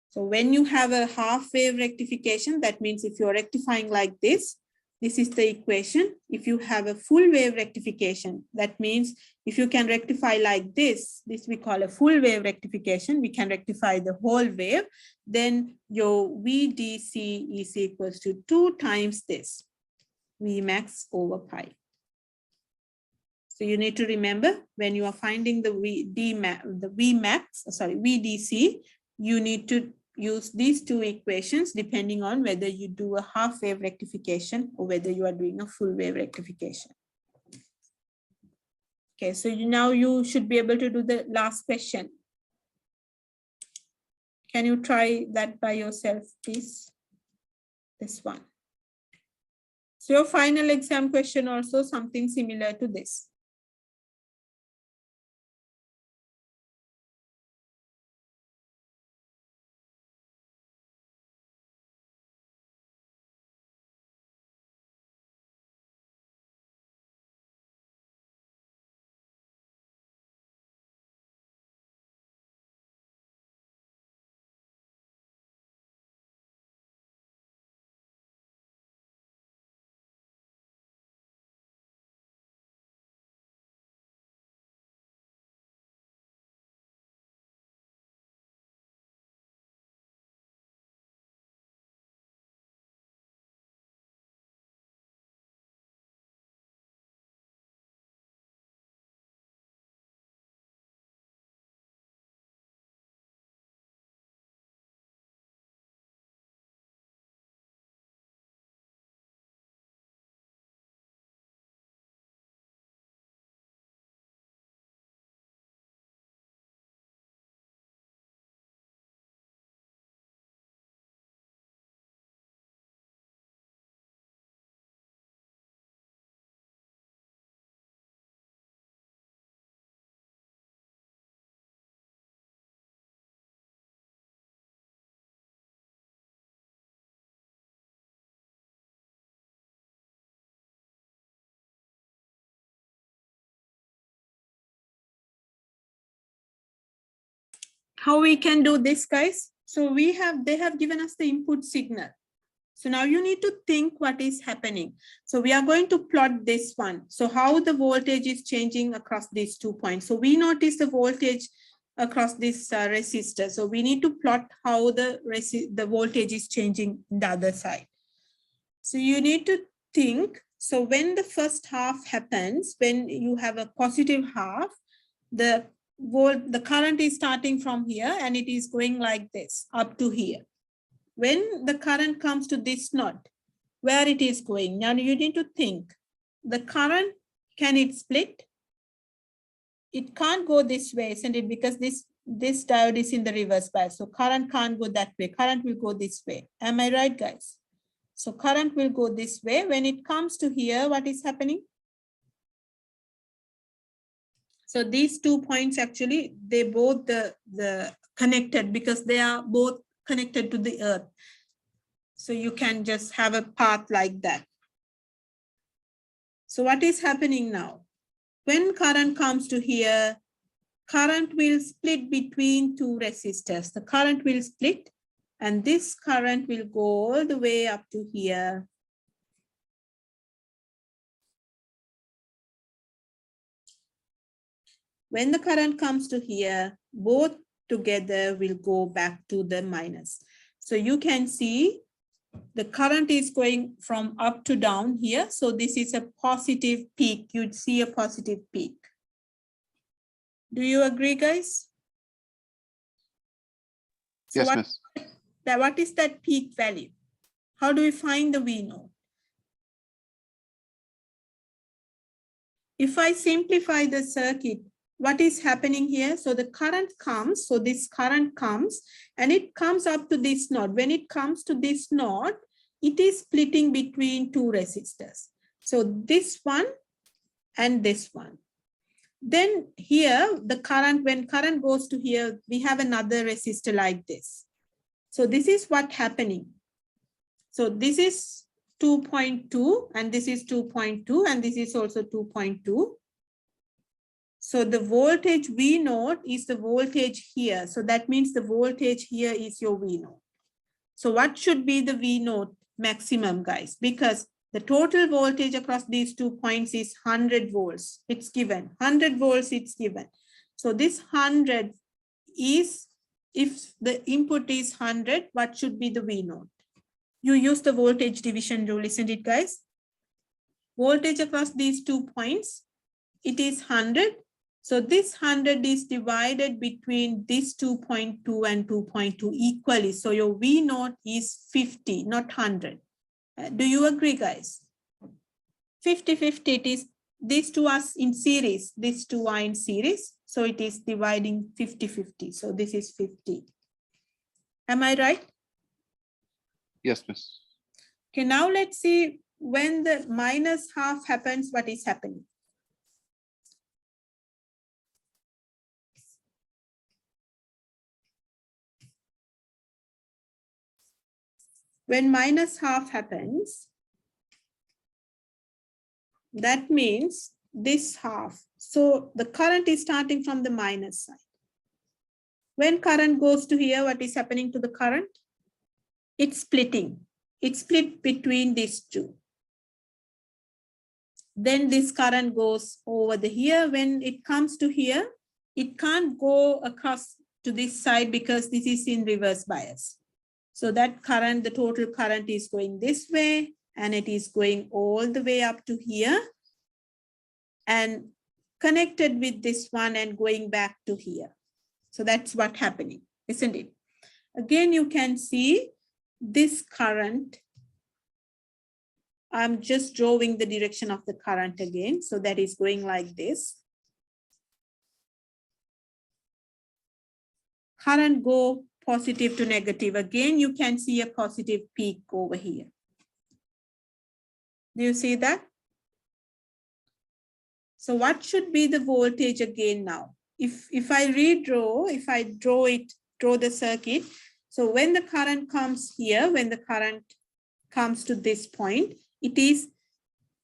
So when you have a half wave rectification, that means if you're rectifying like this is the equation. If you have a full wave rectification, that means if you can rectify like this we call a full wave rectification, we can rectify the whole wave, then your VDC is equals to 2 times this, Vmax over pi. So you need to remember when you are finding the VDC, you need to use these two equations depending on whether you do a half wave rectification or whether you are doing a full wave rectification. Okay, so now you should be able to do the last question. Can you try that by yourself, please? This one. So your final exam question also something similar to this. how we can do this, guys? So they have given us the input signal. So now you need to think what is happening. So we are going to plot this one. So how the voltage is changing across these 2 points. So we notice the voltage across this resistor. So we need to plot how the voltage is changing in the other side. So you need to think. So when the first half happens, when you have a positive half, the current is starting from here and it is going like this up to here. When the current comes to this node, where it is going, now you need to think, the current, can it split? It can't go this way, isn't it? Because this diode is in the reverse bias. So current can't go that way. Current will go this way. Am I right, guys? So current will go this way. When it comes to here, what is happening? So these 2 points actually, they both the connected because they are both connected to the earth. So you can just have a path like that. So what is happening now? When current comes to here, current will split between 2 resistors. The current will split and this current will go all the way up to here. When the current comes to here, both together will go back to the minus. So you can see the current is going from up to down here. So this is a positive peak. You'd see a positive peak. Do you agree, guys? So Yes, miss. What is that peak value? How do we find the V naught? If I simplify the circuit, what is happening here? So the current comes, so this current comes and it comes up to this node. When it comes to this node, it is splitting between 2 resistors. So this one and this one. Then here, the current, when current goes to here, we have another resistor like this. So this is what's happening. So this is 2.2 and this is 2.2 and this is also 2.2. So the voltage V naught is the voltage here. So that means the voltage here is your V naught. So what should be the V naught maximum, guys? Because the total voltage across these 2 points is 100 volts. It's given 100 volts. It's given. So this 100 is, if the input is 100, what should be the V naught? You use the voltage division rule, isn't it, guys? Voltage across these 2 points, it is 100. So this 100 is divided between this 2.2 and 2.2 equally. So your V naught is 50, not 100. Do you agree, guys? 50-50, it is, these two are in series. These two are in series. So it is dividing 50-50. So this is 50. Am I right? Yes, miss. Okay, now let's see when the minus half happens, what is happening? When minus half happens, that means this half. So the current is starting from the minus side. When current goes to here, what is happening to the current? It's splitting. It's split between these two. Then this current goes over the here. When it comes to here, it can't go across to this side because this is in reverse bias. So that current, the total current is going this way and it is going all the way up to here and connected with this one and going back to here. So that's what's happening, isn't it? Again, you can see this current. I'm just drawing the direction of the current again. So that is going like this. Current go positive to negative. Again, you can see a positive peak over here. Do you see that? So what should be the voltage again now? If I redraw, if I draw the circuit. So when the current comes here, when the current comes to this point, it is,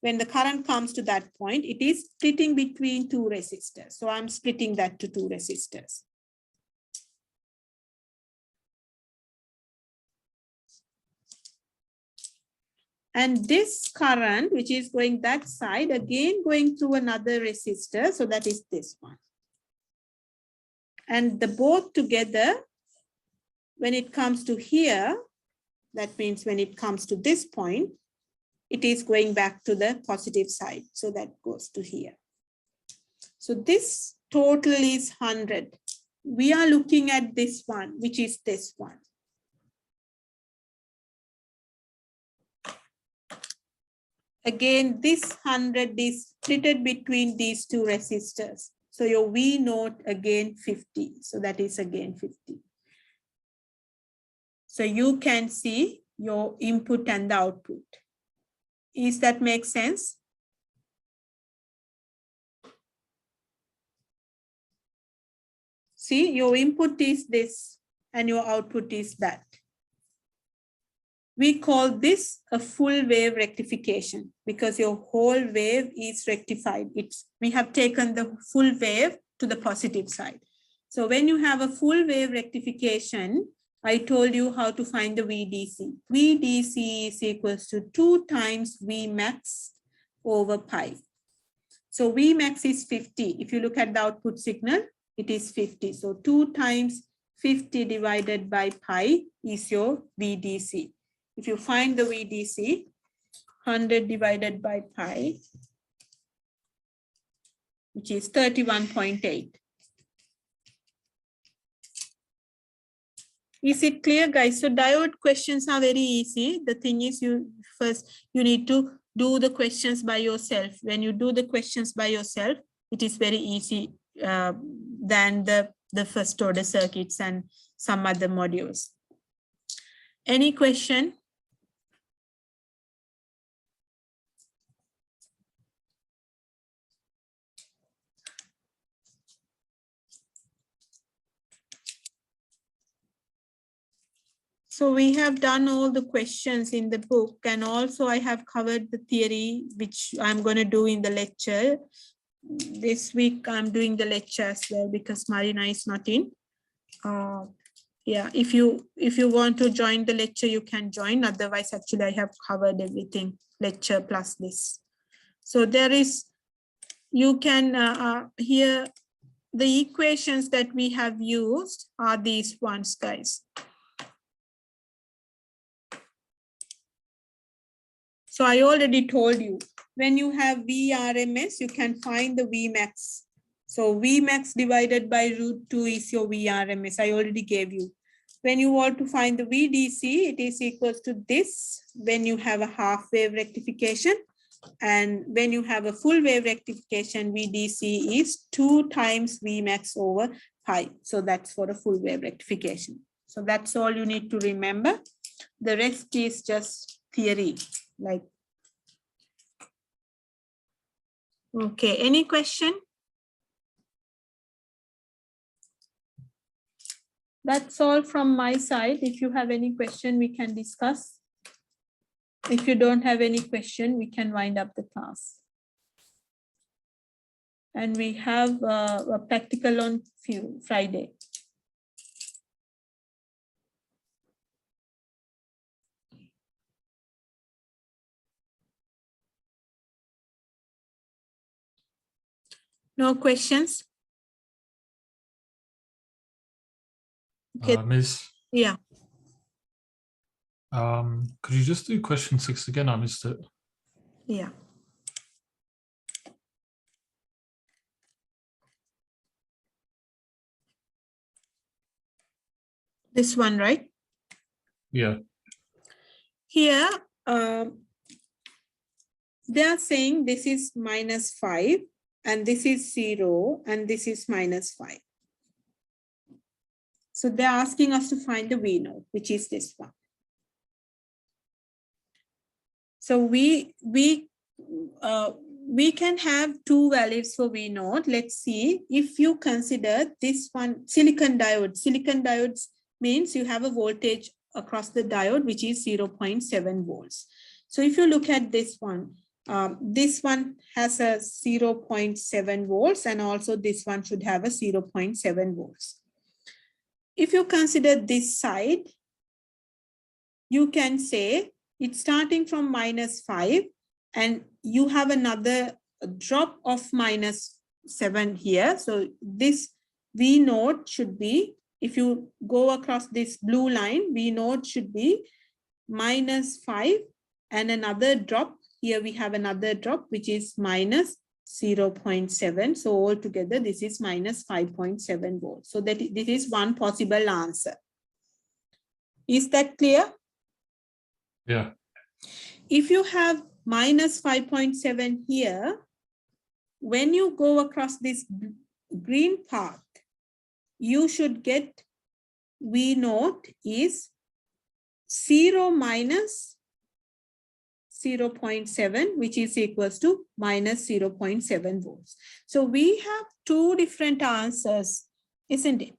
when the current comes to that point, it is splitting between 2 resistors. So I'm splitting that to 2 resistors. And this current, which is going that side, again going through another resistor. So that is this one. And the both together, when it comes to here, that means when it comes to this point, it is going back to the positive side. So that goes to here. So this total is 100. We are looking at this one, which is this one. Again, this 100 is split between these two resistors. So your V naught again 50. So that is again 50. So you can see your input and the output. Is that make sense? See, your input is this and your output is that. We call this a full wave rectification because your whole wave is rectified. We have taken the full wave to the positive side. So when you have a full wave rectification, I told you how to find the VDC. VDC is equals to 2 times Vmax over pi. So Vmax is 50. If you look at the output signal, it is 50. So 2 times 50 divided by pi is your VDC. If you find the VDC, 100 divided by pi, which is 31.8. Is it clear, guys? So diode questions are very easy. The thing is, you need to do the questions by yourself. When you do the questions by yourself, it is very easy than the first order circuits and some other modules. Any question? So we have done all the questions in the book, and also I have covered the theory, which I'm going to do in the lecture. This week I'm doing the lecture as well because Marina is not in. Yeah, if you want to join the lecture, you can join. Otherwise, actually, I have covered everything, lecture plus this. So there is, you can here, the equations that we have used are these ones, guys. So I already told you, when you have VRMS, you can find the Vmax. So Vmax divided by √2 is your VRMS. I already gave you. When you want to find the VDC, it is equals to this when you have a half wave rectification. And when you have a full wave rectification, VDC is 2 times Vmax over pi. So that's for a full wave rectification. So that's all you need to remember. The rest is just theory. Like, okay, any question? That's all from my side. If you have any question, we can discuss. If you don't have any question, we can wind up the class. And we have a practical on Friday. No questions? Okay. Miss, Yeah. could you just do question 6 again? I missed it. Yeah. This one, right? Yeah. Here, they are saying this is -5 and this is 0 and this is -5. So they're asking us to find the V node, which is this one. So we can have 2 values for V node. Let's see if you consider this one silicon diode. Silicon diodes means you have a voltage across the diode, which is 0.7 volts. So if you look at this one has a 0.7 volts and also this one should have a 0.7 volts. If you consider this side, you can say it's starting from -5, and you have another drop of -7 here. So this V node should be, if you go across this blue line, V node should be -5 and another drop. Here we have another drop, which is -0.7. So altogether, this is -5.7 volts. So that this is one possible answer. Is that clear? Yeah. If you have -5.7 here, when you go across this green path, you should get V naught is 0 minus 0.7, which is equals to -0.7 volts. So we have two different answers, isn't it?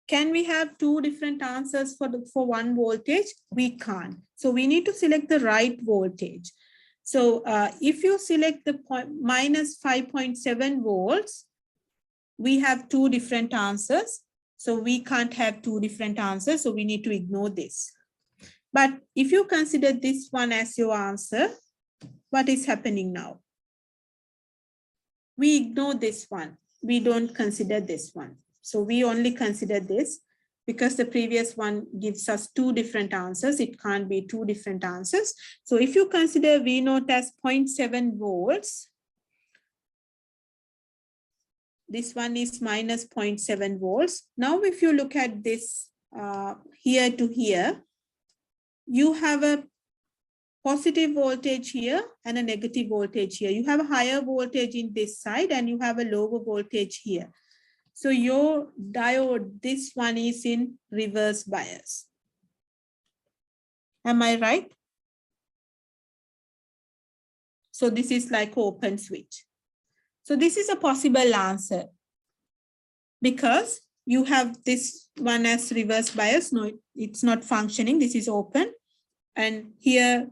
Can we have two different answers for one voltage? We can't. So we need to select the right voltage. So if you select the -5.7 volts, we have two different answers. So we can't have two different answers. So we need to ignore this. But if you consider this one as your answer, what is happening now? We ignore this one. We don't consider this one. So we only consider this because the previous one gives us two different answers. It can't be two different answers. So if you consider V naught as 0.7 volts, this one is -0.7 volts. Now, if you look at this here to here, you have a positive voltage here and a negative voltage here. You have a higher voltage in this side and you have a lower voltage here. So your diode, this one is in reverse bias. Am I right? So this is like open switch. So this is a possible answer because you have this one as reverse bias. No, it's not functioning. This is open. And here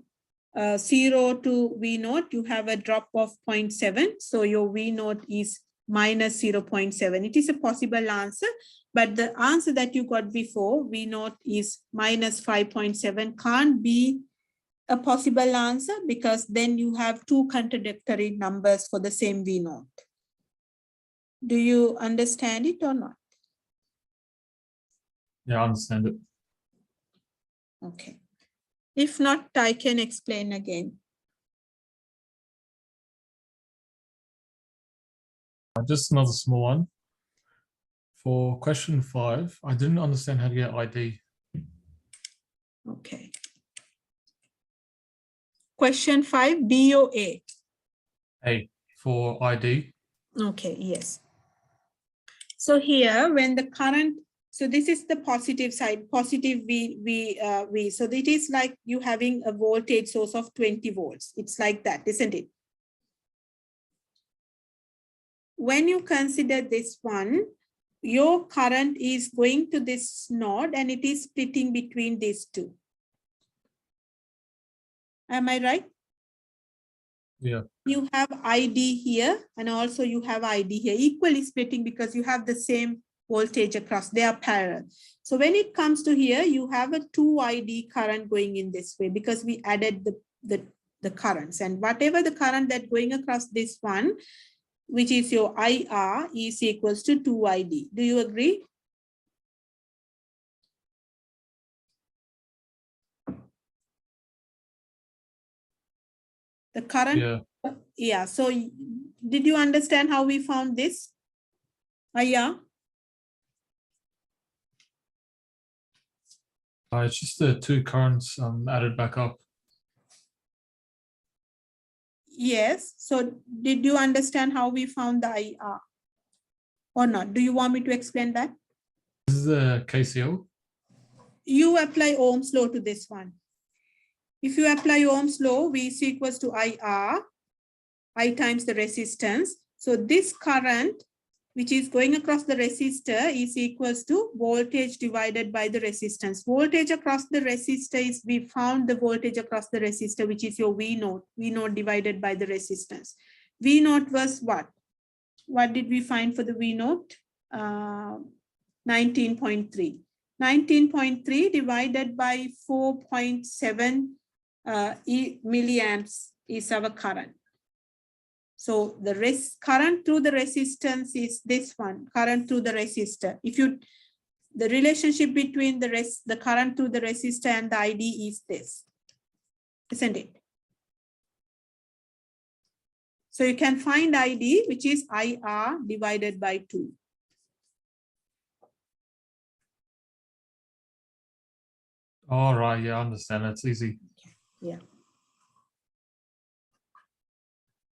0 to V naught, you have a drop of 0.7. So your V naught is -0.7. It is a possible answer, but the answer that you got before, V naught is -5.7, can't be a possible answer because then you have two contradictory numbers for the same V naught. Do you understand it or not? Yeah, I understand it. Okay. If not, I can explain again. Just another small one. For question 5, I didn't understand how to get ID. Okay. Question 5, B or A? A for ID. Okay, yes. So here, when the current, so this is the positive side, positive V. So it is like you having a voltage source of 20 volts. It's like that, isn't it? When you consider this one, your current is going to this node and it is splitting between these two. Am I right? Yeah. You have ID here and also you have ID here, equally splitting because you have the same voltage across, they are parallel. So when it comes to here, you have a 2ID current going in this way because we added the currents, and whatever the current that going across this one, which is your IR, is equals to 2ID. Do you agree? The current, yeah. So did you understand how we found this? IR? It's just the two currents added back up. Yes. So did you understand how we found the IR or not? Do you want me to explain that? This is the KCL. You apply Ohm's law to this one. If you apply Ohm's law, V is equals to IR, I times the resistance. So this current, which is going across the resistor, is equals to voltage divided by the resistance. Voltage across the resistor is, we found the voltage across the resistor, which is your V naught divided by the resistance. V naught was what? What did we find for the V naught? 19.3. 19.3 divided by 4.7 milliamps is our current. So the current through the resistance is this one, current through the resistor. If you, the relationship between the current through the resistor and the ID is this, isn't it? So you can find ID, which is IR divided by 2. All right, yeah, I understand. That's easy. Yeah.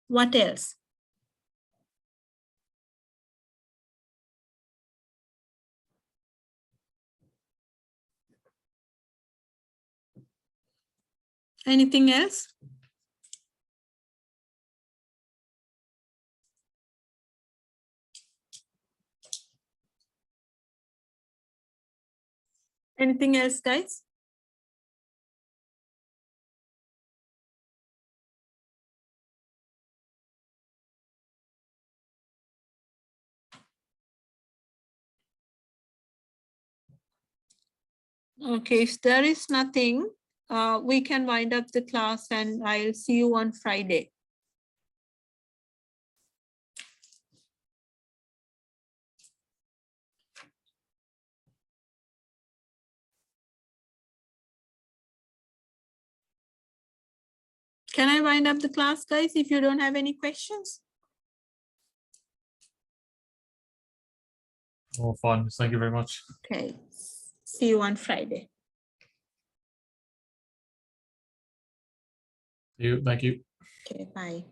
What else? Anything else? Anything else, guys? Okay, if there is nothing, we can wind up the class and I'll see you on Friday. Can I wind up the class, guys, if you don't have any questions? Oh, fine. Thank you very much. Okay, see you on Friday. Thank you. Okay, bye.